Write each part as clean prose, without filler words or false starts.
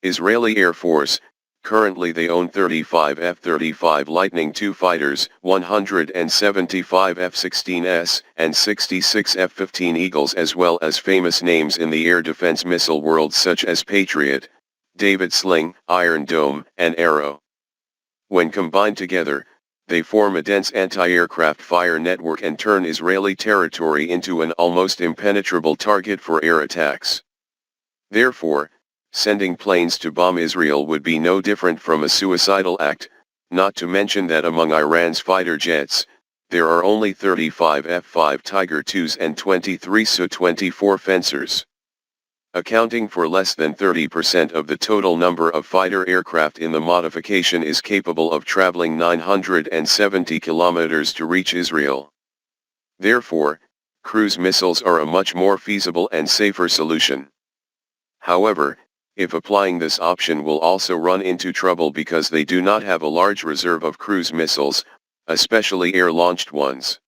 Israeli Air Force, currently they own 35 F-35 Lightning II fighters, 175 F-16s, and 66 F-15 Eagles, as well as famous names in the air defense missile world such as Patriot, David Sling, Iron Dome, and Arrow. When combined together, they form a dense anti-aircraft fire network and turn Israeli territory into an almost impenetrable target for air attacks. Therefore, sending planes to bomb Israel would be no different from a suicidal act, not to mention that among Iran's fighter jets, there are only 35 F-5 Tiger IIs and 23 Su-24 Fencers. Accounting for less than 30% of the total number of fighter aircraft in the modification is capable of traveling 970 kilometers to reach Israel. Therefore, cruise missiles are a much more feasible and safer solution. However, if applying this option will also run into trouble because they do not have a large reserve of cruise missiles, especially air-launched ones.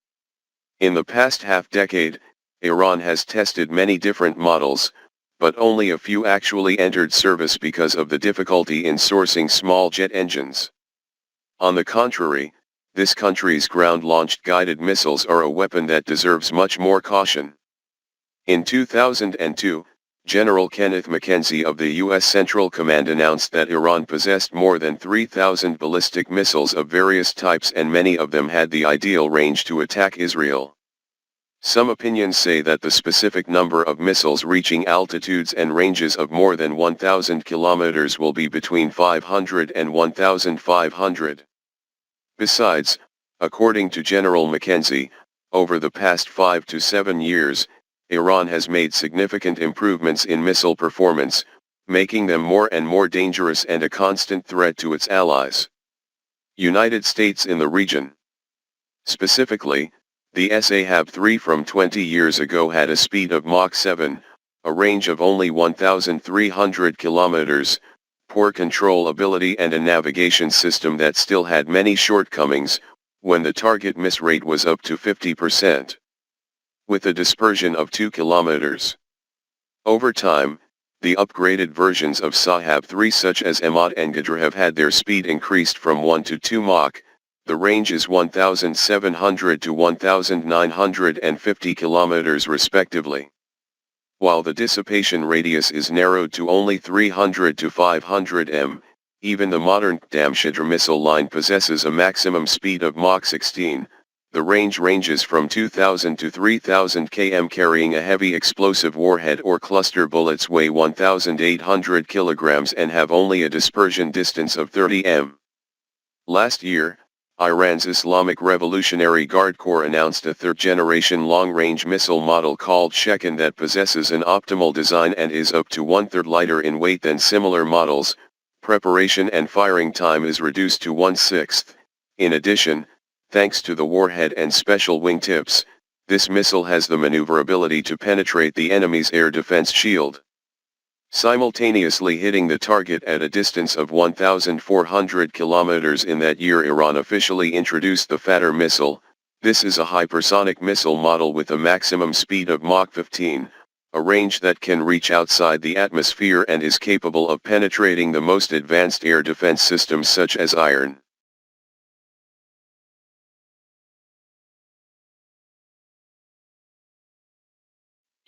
In the past half-decade, Iran has tested many different models, but only a few actually entered service because of the difficulty in sourcing small jet engines. On the contrary, this country's ground-launched guided missiles are a weapon that deserves much more caution. In 2002, General Kenneth McKenzie of the U.S. Central Command announced that Iran possessed more than 3,000 ballistic missiles of various types, and many of them had the ideal range to attack Israel. Some opinions say that the specific number of missiles reaching altitudes and ranges of more than 1,000 kilometers will be between 500 and 1,500. Besides, according to General McKenzie, over the past 5 to 7 years, Iran has made significant improvements in missile performance, making them more and more dangerous and a constant threat to its allies. United States in the region. Specifically, the Sahab-3 from 20 years ago had a speed of Mach 7, a range of only 1,300 kilometers, poor control ability and a navigation system that still had many shortcomings, when the target miss rate was up to 50%. With a dispersion of 2 kilometers. Over time, the upgraded versions of Sahab-3 such as Ahmad and Ghadr have had their speed increased from 1 to 2 Mach, the range is 1,700 to 1,950 kilometers respectively. While the dissipation radius is narrowed to only 300 to 500 m, even the modern Qamshidr missile line possesses a maximum speed of Mach 16. The range ranges from 2,000 to 3,000 km. Carrying a heavy explosive warhead or cluster bullets weigh 1,800 kilograms and have only a dispersion distance of 30 m. Last year, Iran's Islamic Revolutionary Guard Corps announced a third-generation long-range missile model called Shekin that possesses an optimal design and is up to one-third lighter in weight than similar models. Preparation and firing time is reduced to 1/6. In addition, thanks to the warhead and special wingtips, this missile has the maneuverability to penetrate the enemy's air defense shield, simultaneously hitting the target at a distance of 1,400 kilometers. In that year, Iran officially introduced the Fighter missile. This is a hypersonic missile model with a maximum speed of Mach 15, a range that can reach outside the atmosphere and is capable of penetrating the most advanced air defense systems such as Iron.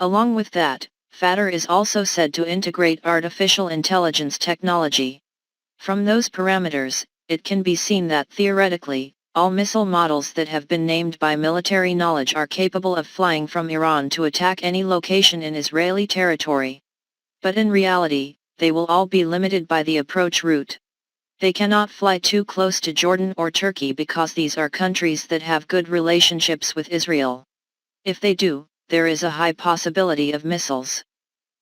Along with that, Fighter is also said to integrate artificial intelligence technology. From those parameters, it can be seen that theoretically, all missile models that have been named by military knowledge are capable of flying from Iran to attack any location in Israeli territory. But in reality, they will all be limited by the approach route. They cannot fly too close to Jordan or Turkey because these are countries that have good relationships with Israel. If they do, there is a high possibility of missiles.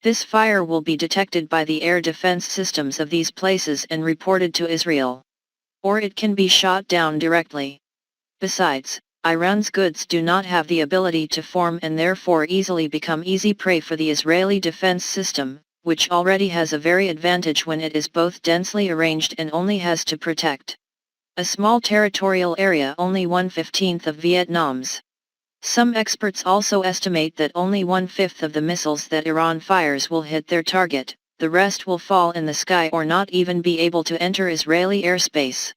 This fire will be detected by the air defense systems of these places and reported to Israel. Or it can be shot down directly. Besides, Iran's goods do not have the ability to form and therefore easily become easy prey for the Israeli defense system, which already has a very advantage when it is both densely arranged and only has to protect a small territorial area, only 1/15 of Vietnam's. Some experts also estimate that only 1/5 of the missiles that Iran fires will hit their target, the rest will fall in the sky or not even be able to enter Israeli airspace.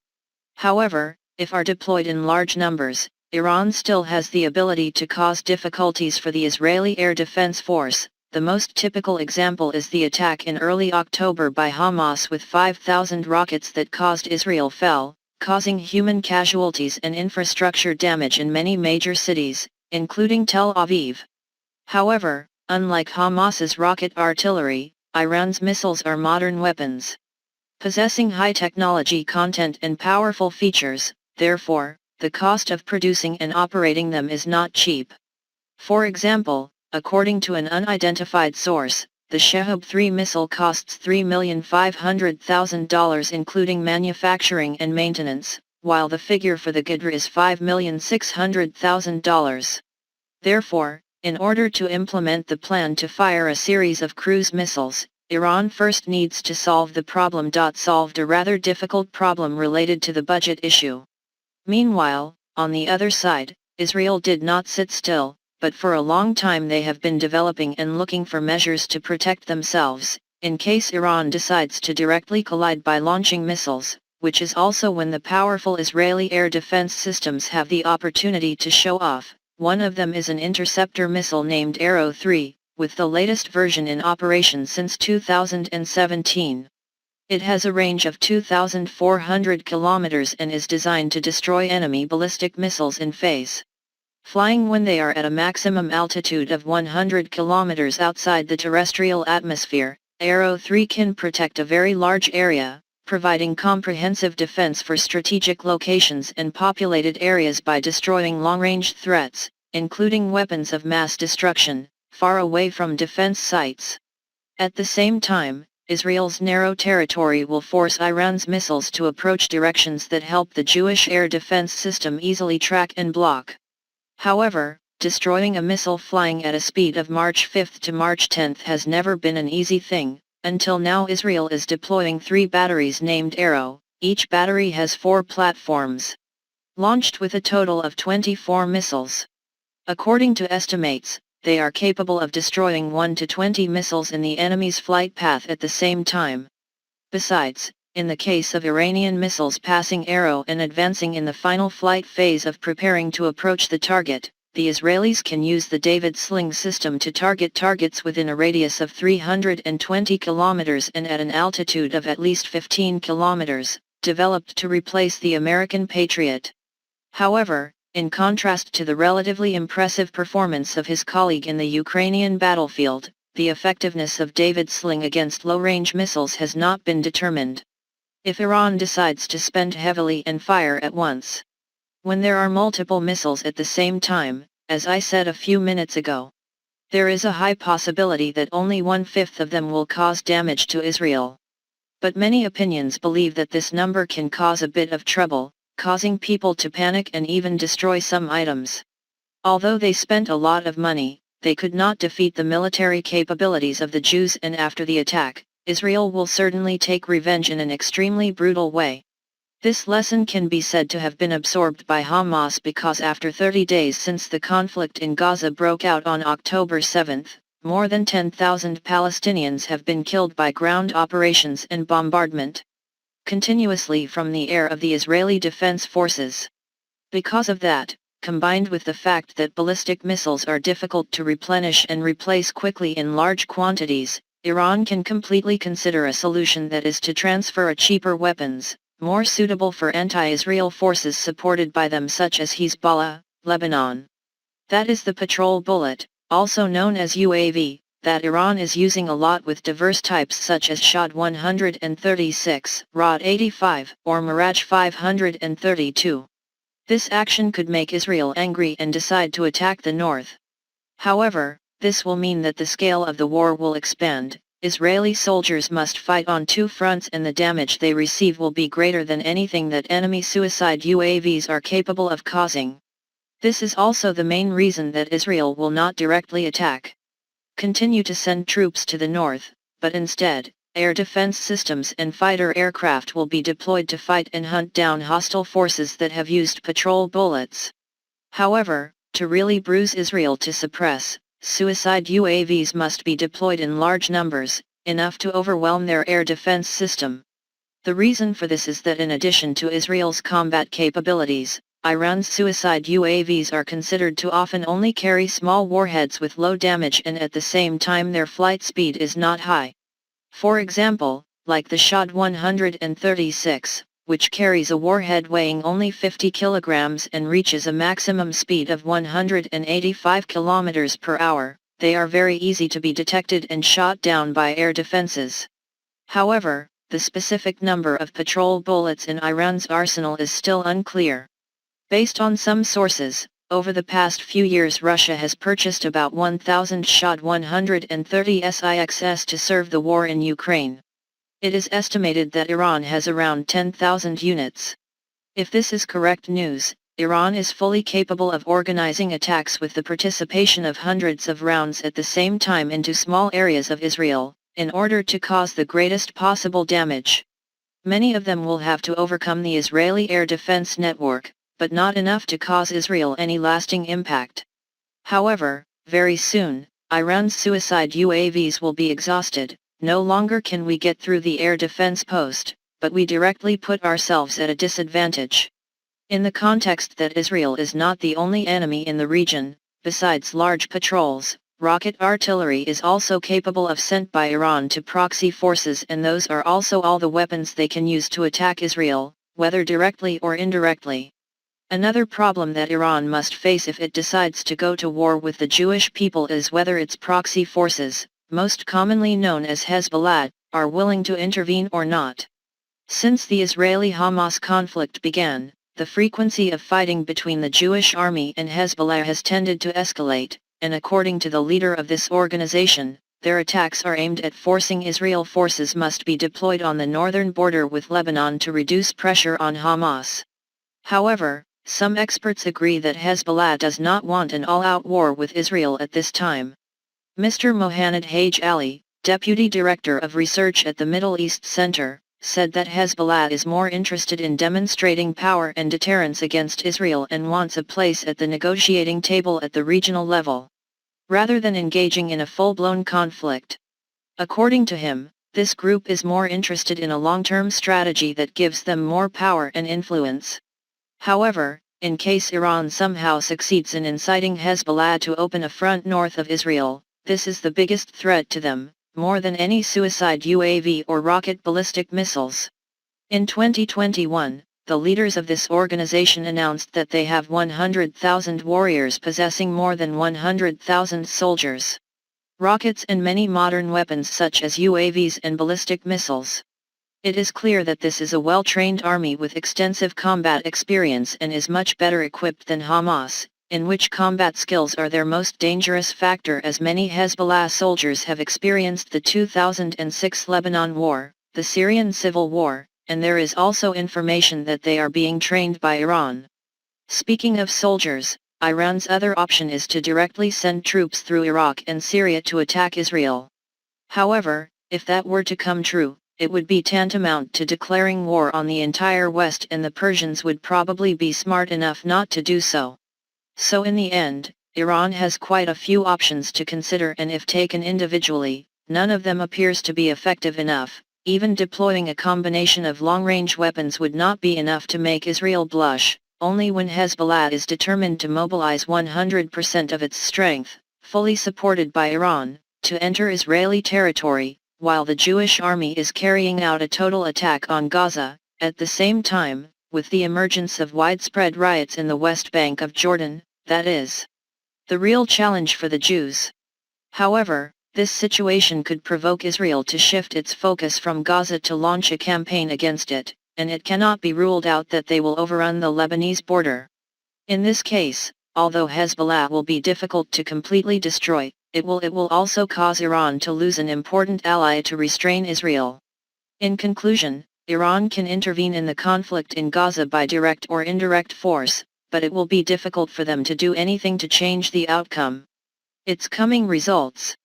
However, if are deployed in large numbers, Iran still has the ability to cause difficulties for the Israeli Air Defense Force. The most typical example is the attack in early October by Hamas with 5,000 rockets that caused Israel fell, causing human casualties and infrastructure damage in many major cities, including Tel Aviv. However, unlike Hamas's rocket artillery, Iran's missiles are modern weapons. Possessing high technology content and powerful features, therefore, the cost of producing and operating them is not cheap. For example, according to an unidentified source, the Shahab 3 missile costs $3,500,000 including manufacturing and maintenance, while the figure for the Ghidra is $5,600,000. Therefore, in order to implement the plan to fire a series of cruise missiles, Iran first needs to solve the problem. Solved a rather difficult problem related to the budget issue. Meanwhile, on the other side, Israel did not sit still, but for a long time they have been developing and looking for measures to protect themselves, in case Iran decides to directly collide by launching missiles, which is also when the powerful Israeli air defense systems have the opportunity to show off. One of them is an interceptor missile named Arrow 3, with the latest version in operation since 2017. It has a range of 2,400 kilometers and is designed to destroy enemy ballistic missiles in phase. Flying when they are at a maximum altitude of 100 kilometers outside the terrestrial atmosphere, Arrow 3 can protect a very large area, providing comprehensive defense for strategic locations and populated areas by destroying long-range threats, including weapons of mass destruction, far away from defense sites. At the same time, Israel's narrow territory will force Iran's missiles to approach directions that help the Jewish air defense system easily track and block. However, destroying a missile flying at a speed of March 5 to March 10 has never been an easy thing. Until now Israel is deploying 3 batteries named Arrow. Each battery has 4 platforms, launched with a total of 24 missiles. According to estimates, they are capable of destroying 1 to 20 missiles in the enemy's flight path at the same time. Besides, in the case of Iranian missiles passing Arrow and advancing in the final flight phase of preparing to approach the target, the Israelis can use the David sling system to target targets within a radius of 320 kilometers and at an altitude of at least 15 kilometers, developed to replace the American Patriot. However, in contrast to the relatively impressive performance of his colleague in the Ukrainian battlefield, the effectiveness of David sling against low-range missiles has not been determined. If Iran decides to spend heavily and fire at once, when there are multiple missiles at the same time, as I said a few minutes ago, there is a high possibility that only 1/5 of them will cause damage to Israel. But many opinions believe that this number can cause a bit of trouble, causing people to panic and even destroy some items. Although they spent a lot of money, they could not defeat the military capabilities of the Jews, and after the attack, Israel will certainly take revenge in an extremely brutal way. This lesson can be said to have been absorbed by Hamas because after 30 days since the conflict in Gaza broke out on October 7, more than 10,000 Palestinians have been killed by ground operations and bombardment continuously from the air of the Israeli Defense Forces. Because of that, combined with the fact that ballistic missiles are difficult to replenish and replace quickly in large quantities, Iran can completely consider a solution that is to transfer a cheaper weapons, more suitable for anti-Israel forces supported by them such as Hezbollah, Lebanon. That is the patrol bullet, also known as UAV, that Iran is using a lot with diverse types such as Shahd 136, Rod 85, or Mirage 532. This action could make Israel angry and decide to attack the north. However, this will mean that the scale of the war will expand. Israeli soldiers must fight on 2 fronts and the damage they receive will be greater than anything that enemy suicide UAVs are capable of causing. This is also the main reason that Israel will not directly continue to send troops to the north, but instead, air defense systems and fighter aircraft will be deployed to fight and hunt down hostile forces that have used patrol bullets. However, to really bruise Israel to suppress, suicide UAVs must be deployed in large numbers. enough to overwhelm their air defense system. The reason for this is that in addition to Israel's combat capabilities, Iran's suicide UAVs are considered to often only carry small warheads with low damage, and at the same time their flight speed is not high. For example, like the Shad 136, which carries a warhead weighing only 50 kilograms and reaches a maximum speed of 185 kilometers per hour, they are very easy to be detected and shot down by air defenses. However, the specific number of patrol bullets in Iran's arsenal is still unclear. Based on some sources, over the past few years Russia has purchased about 1,000 Shad 130 SIXs to serve the war in Ukraine. It is estimated that Iran has around 10,000 units. If this is correct news, Iran is fully capable of organizing attacks with the participation of hundreds of rounds at the same time into small areas of Israel, in order to cause the greatest possible damage. Many of them will have to overcome the Israeli air defense network, but not enough to cause Israel any lasting impact. However, very soon, Iran's suicide UAVs will be exhausted. No longer can we get through the air defense post, but we directly put ourselves at a disadvantage. In the context that Israel is not the only enemy in the region, besides large patrols, rocket artillery is also capable of sent by Iran to proxy forces, and those are also all the weapons they can use to attack Israel, whether directly or indirectly. Another problem that Iran must face if it decides to go to war with the Jewish people is whether its proxy forces, most commonly known as Hezbollah, are willing to intervene or not. Since the Israeli-Hamas conflict began, the frequency of fighting between the Jewish army and Hezbollah has tended to escalate, and according to the leader of this organization, their attacks are aimed at forcing Israel. Forces must be deployed on the northern border with Lebanon to reduce pressure on Hamas. However, some experts agree that Hezbollah does not want an all-out war with Israel at this time. Mr. Mohanad Haj Ali, Deputy Director of Research at the Middle East Center, said that Hezbollah is more interested in demonstrating power and deterrence against Israel and wants a place at the negotiating table at the regional level, rather than engaging in a full-blown conflict. According to him, this group is more interested in a long-term strategy that gives them more power and influence. However, in case Iran somehow succeeds in inciting Hezbollah to open a front north of Israel, this is the biggest threat to them, more than any suicide UAV or rocket ballistic missiles. In 2021, the leaders of this organization announced that they have 100,000 warriors possessing more than 100,000 soldiers, rockets and many modern weapons such as UAVs and ballistic missiles. It is clear that this is a well-trained army with extensive combat experience and is much better equipped than Hamas, in which combat skills are their most dangerous factor, as many Hezbollah soldiers have experienced the 2006 Lebanon War, the Syrian Civil War, and there is also information that they are being trained by Iran. Speaking of soldiers, Iran's other option is to directly send troops through Iraq and Syria to attack Israel. However, if that were to come true, it would be tantamount to declaring war on the entire West, and the Persians would probably be smart enough not to do so. So in the end, Iran has quite a few options to consider, and if taken individually, none of them appears to be effective enough. Even deploying a combination of long-range weapons would not be enough to make Israel blush. Only when Hezbollah is determined to mobilize 100% of its strength, fully supported by Iran, to enter Israeli territory, while the Jewish army is carrying out a total attack on Gaza, at the same time, with the emergence of widespread riots in the West Bank of Jordan, that is the real challenge for the Jews. However, this situation could provoke Israel to shift its focus from Gaza to launch a campaign against it, and it cannot be ruled out that they will overrun the Lebanese border. In this case, although Hezbollah will be difficult to completely destroy, it will also cause Iran to lose an important ally to restrain Israel. In conclusion, Iran can intervene in the conflict in Gaza by direct or indirect force, but it will be difficult for them to do anything to change the outcome. Its coming results.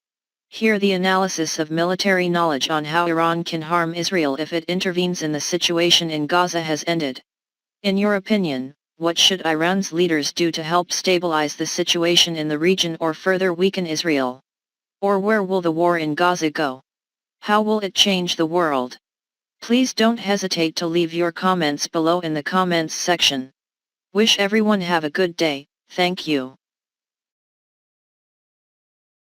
Here the analysis of military knowledge on how Iran can harm Israel if it intervenes in the situation in Gaza has ended. In your opinion, what should Iran's leaders do to help stabilize the situation in the region or further weaken Israel? Or where will the war in Gaza go? How will it change the world? Please don't hesitate to leave your comments below in the comments section. Wish everyone have a good day, thank you.